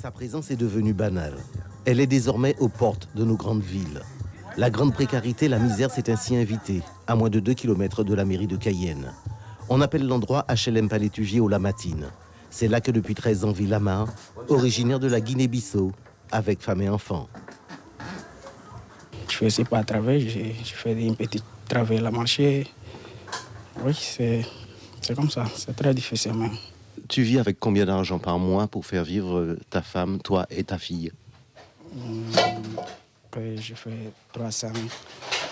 Sa présence est devenue banale. Elle est désormais aux portes de nos grandes villes. La grande précarité, la misère s'est ainsi invitée, à moins de 2 km de la mairie de Cayenne. On appelle l'endroit HLM Palétuvier au Lamatine. C'est là que depuis 13 ans vit Lamar, originaire de la Guinée-Bissau, avec femme et enfants. Je faisais pas de travail, je faisais une petite travail à la marché. Oui, c'est comme ça, c'est très difficile même. Tu vis avec combien d'argent par mois pour faire vivre ta femme, toi et ta fille? Je fais 300,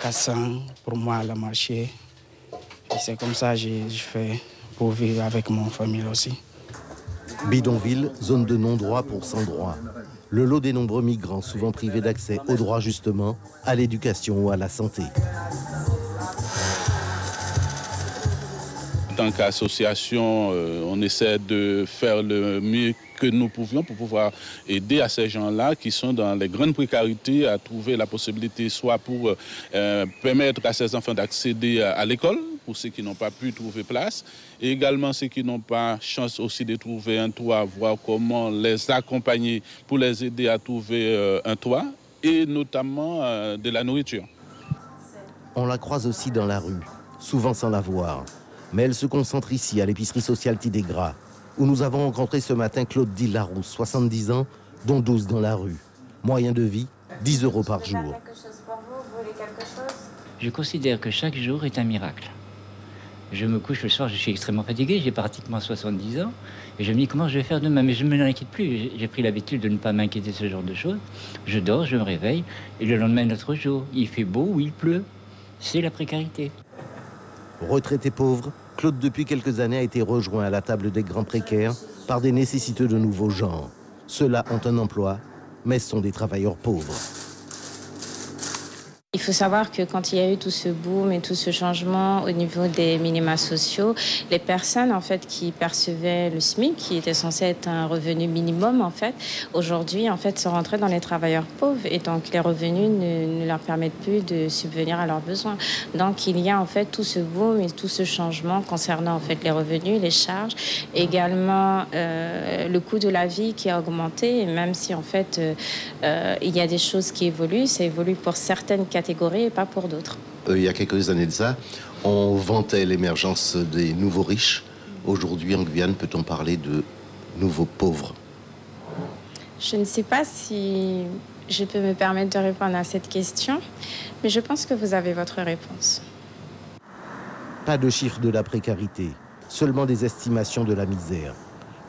400 pour moi à la marché. Et c'est comme ça que je fais pour vivre avec mon famille aussi. Bidonville, zone de non-droit pour sans-droit. Le lot des nombreux migrants souvent privés d'accès au droit justement, à l'éducation ou à la santé. En tant qu'association, on essaie de faire le mieux que nous pouvions pour pouvoir aider à ces gens-là qui sont dans les grandes précarités à trouver la possibilité soit pour permettre à ces enfants d'accéder à l'école, pour ceux qui n'ont pas pu trouver place, et également ceux qui n'ont pas chance aussi de trouver un toit, voir comment les accompagner pour les aider à trouver un toit, et notamment de la nourriture. On la croise aussi dans la rue, souvent sans la voir. Mais elle se concentre ici, à l'épicerie sociale Tidégras, où nous avons rencontré ce matin Claude Dillarousse, 70 ans, dont 12 dans la rue. Moyen de vie, 10 € par jour. Je considère que chaque jour est un miracle. Je me couche le soir, je suis extrêmement fatigué, j'ai pratiquement 70 ans, et je me dis comment je vais faire demain, mais je ne m'inquiète plus. J'ai pris l'habitude de ne pas m'inquiéter de ce genre de choses. Je dors, je me réveille, et le lendemain, notre jour, il fait beau ou il pleut. C'est la précarité. Retraité pauvre, Claude, depuis quelques années, a été rejoint à la table des grands précaires par des nécessiteux de nouveaux genres. Ceux-là ont un emploi, mais sont des travailleurs pauvres. Il faut savoir que quand il y a eu tout ce boom et tout ce changement au niveau des minima sociaux, les personnes en fait qui percevaient le SMIC, qui était censé être un revenu minimum en fait, aujourd'hui en fait sont rentrés dans les travailleurs pauvres et donc les revenus ne leur permettent plus de subvenir à leurs besoins. Donc il y a en fait tout ce boom et tout ce changement concernant en fait les revenus, les charges, également le coût de la vie qui a augmenté et même si en fait il y a des choses qui évoluent, ça évolue pour certaines catégories et pas pour d'autres. Il y a quelques années de ça, on vantait l'émergence des nouveaux riches. Aujourd'hui, en Guyane, peut-on parler de nouveaux pauvres? Je ne sais pas si je peux me permettre de répondre à cette question, mais je pense que vous avez votre réponse. Pas de chiffre de la précarité, seulement des estimations de la misère.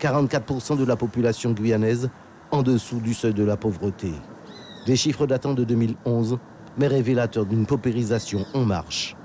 44% de la population guyanaise en dessous du seuil de la pauvreté. Des chiffres datant de 2011, mais révélateurs d'une paupérisation en marche.